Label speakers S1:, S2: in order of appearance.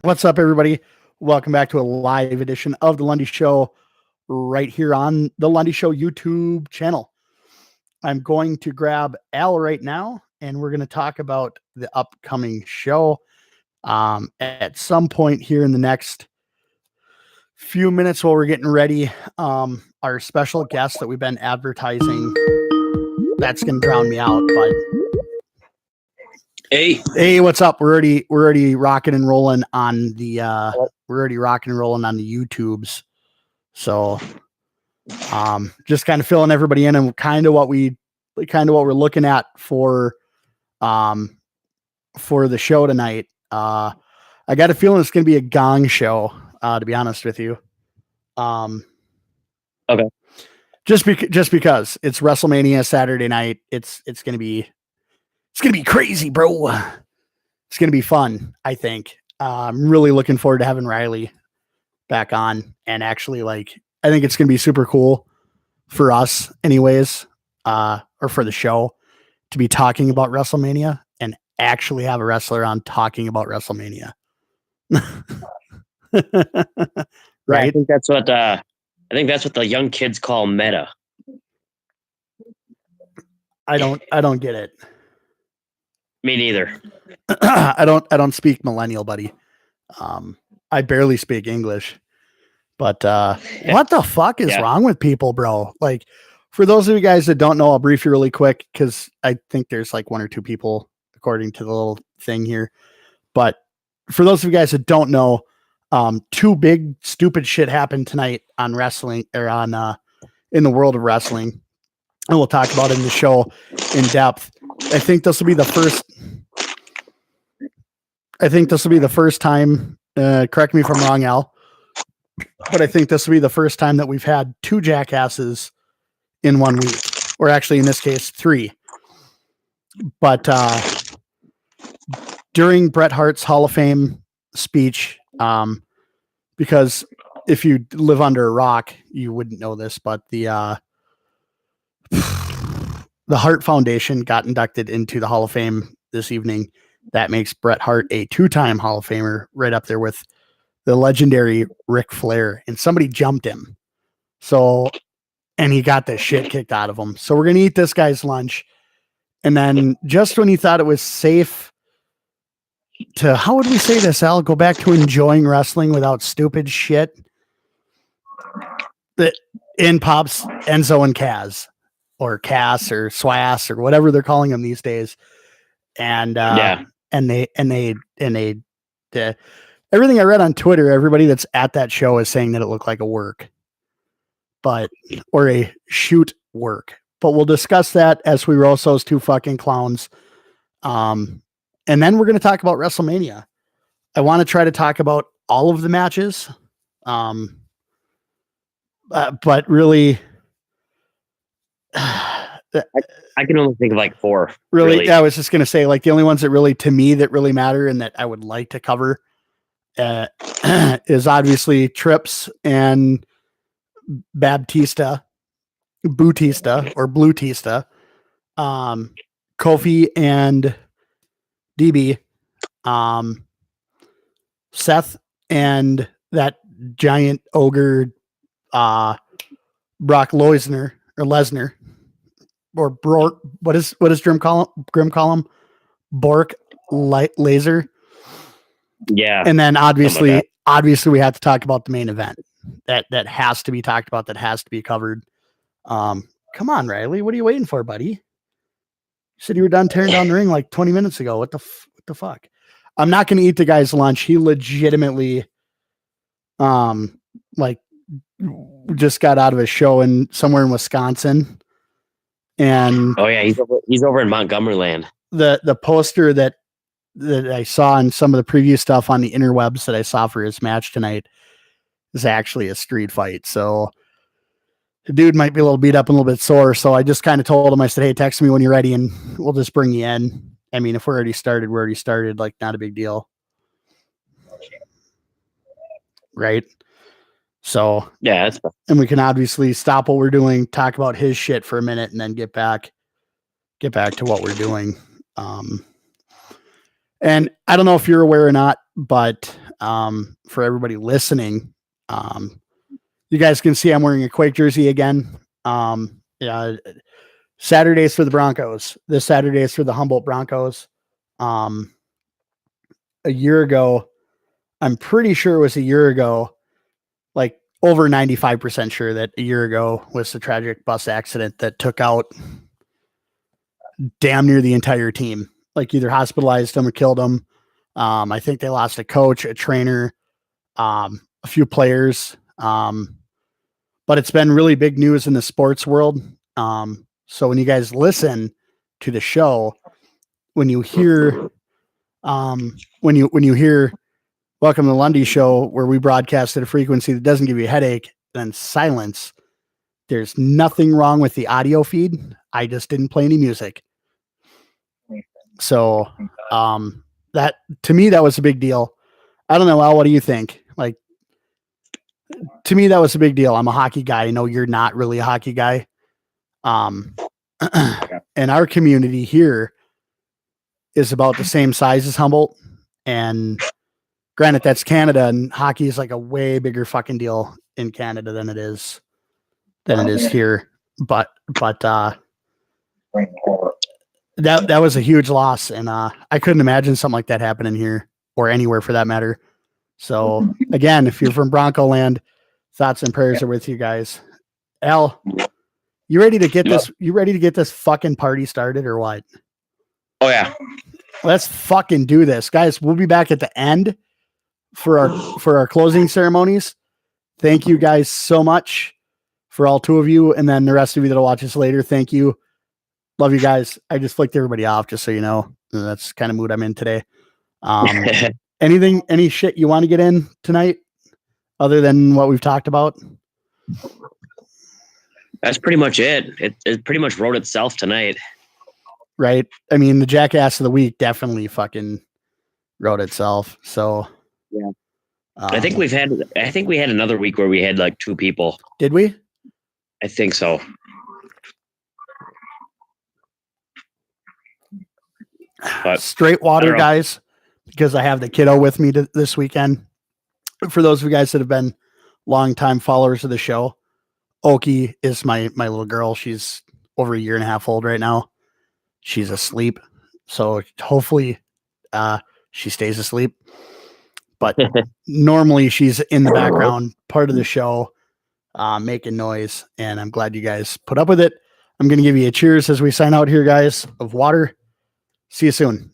S1: What's up, everybody? Welcome back to a live edition of The Lundy Show right here on The Lundy Show YouTube channel. I'm going to grab Al right now, and we're going to talk about the upcoming show at some point here in the next few minutes while we're getting ready. Our special guest that we've been advertising, that's going to drown me out, but Hey, what's up? We're already rocking and rolling on the YouTubes. So just kind of filling everybody in and kind of what we're looking at for the show tonight. I got a feeling it's gonna be a gong show, to be honest with you.
S2: Okay.
S1: Just because it's WrestleMania Saturday night, it's gonna be crazy, bro. It's going to be fun, I think. I'm really looking forward to having Riley back on. And actually, I think it's going to be super cool for us anyways, or for the show to be talking about WrestleMania and actually have a wrestler on talking about WrestleMania. Right?
S2: Yeah, I think that's what the young kids call meta.
S1: I don't get it.
S2: Me neither.
S1: I don't speak millennial, buddy. I barely speak English. But what the fuck is wrong with people, bro? Like, for those of you guys that don't know, I'll brief you really quick because I think there's like one or two people according to the little thing here. But for those of you guys that don't know, two big stupid shit happened tonight on wrestling or on in the world of wrestling. And we'll talk about it in the show in depth. I think this will be the first time, correct me if I'm wrong, Al, but I think this will be the first time that we've had two jackasses in 1 week, or actually in this case, three. But during Bret Hart's Hall of Fame speech, because if you live under a rock, you wouldn't know this, but the Hart Foundation got inducted into the Hall of Fame this evening. That makes Bret Hart a two-time Hall of Famer, right up there with the legendary Ric Flair. And somebody jumped him. And he got the shit kicked out of him. So we're going to eat this guy's lunch. And then just when he thought it was safe to, how would we say this, Al? Go back to enjoying wrestling without stupid shit. In pops Enzo and Kaz. Or Cass or Swass or whatever they're calling them these days. And everything I read on Twitter, everybody that's at that show is saying that it looked like a work, or a shoot work. But we'll discuss that as we roast those two fucking clowns. And then we're going to talk about WrestleMania. I want to try to talk about all of the matches. But really,
S2: I can only think of like four.
S1: Really? Yeah, I was just going to say, the only ones that really, to me, that really matter and that I would like to cover is obviously Trips and Baptista, Boutista, or Bluetista, Kofi and DB, Seth and that giant ogre, Brock Lesnar, or what does Grim call him? Bork Laser.
S2: Yeah.
S1: And then obviously we have to talk about the main event. That has to be talked about, that has to be covered. Come on, Riley. What are you waiting for, buddy? You said you were done tearing down the ring like 20 minutes ago. What the fuck? I'm not going to eat the guy's lunch. He legitimately just got out of a show somewhere in Wisconsin. And
S2: he's over in Montgomery land.
S1: The poster that I saw in some of the preview stuff on the interwebs that I saw for his match tonight is actually a street fight. So the dude might be a little beat up and a little bit sore. So I just kind of told him, I said, hey, text me when you're ready and we'll just bring you in. I mean, if we're already started, not a big deal. Right. So
S2: yeah,
S1: and we can obviously stop what we're doing, talk about his shit for a minute, and then get back to what we're doing. And I don't know if you're aware or not, but for everybody listening. You guys can see I'm wearing a Quake jersey again. Yeah, Saturdays for the Broncos. This Saturday is for the Humboldt Broncos. A year ago, I'm pretty sure it was a year ago, like over 95% sure that a year ago was the tragic bus accident that took out damn near the entire team, like either hospitalized them or killed them. I think they lost a coach, a trainer, a few players. But it's been really big news in the sports world. So when you guys listen to the show, when you hear, when you hear Welcome to the Lundy Show, where we broadcast at a frequency that doesn't give you a headache, then silence, there's nothing wrong with the audio feed. I just didn't play any music. So, that to me, that was a big deal. I don't know, Al, what do you think? Like, to me, that was a big deal. I'm a hockey guy. I know you're not really a hockey guy. And our community here is about the same size as Humboldt. And granted, that's Canada, and hockey is like a way bigger fucking deal in Canada than it is here. But that was a huge loss, and I couldn't imagine something like that happening here or anywhere for that matter. So again, if you're from Bronco land, thoughts and prayers are with you guys. Al, you ready to get this? You ready to get this fucking party started or what?
S2: Oh yeah.
S1: Let's fucking do this, guys. We'll be back at the end for our closing ceremonies. Thank you guys so much for all two of you, and then the rest of you that'll watch us later. Thank you. Love you guys. I just flicked everybody off, just so you know. That's the kind of mood I'm in today. Any shit you want to get in tonight other than what we've talked about?
S2: That's pretty much it. It pretty much wrote itself tonight.
S1: Right. I mean, the jackass of the week definitely fucking wrote itself. So
S2: yeah. I think we had another week where we had like 2 people.
S1: Did we?
S2: I think so. But
S1: straight water, guys, because I have the kiddo with me this weekend. For those of you guys that have been longtime followers of the show, Oki is my little girl. She's over a year and a half old right now. She's asleep. So hopefully she stays asleep. But normally she's in the background, part of the show, making noise. And I'm glad you guys put up with it. I'm going to give you a cheers as we sign out here, guys, of water. See you soon.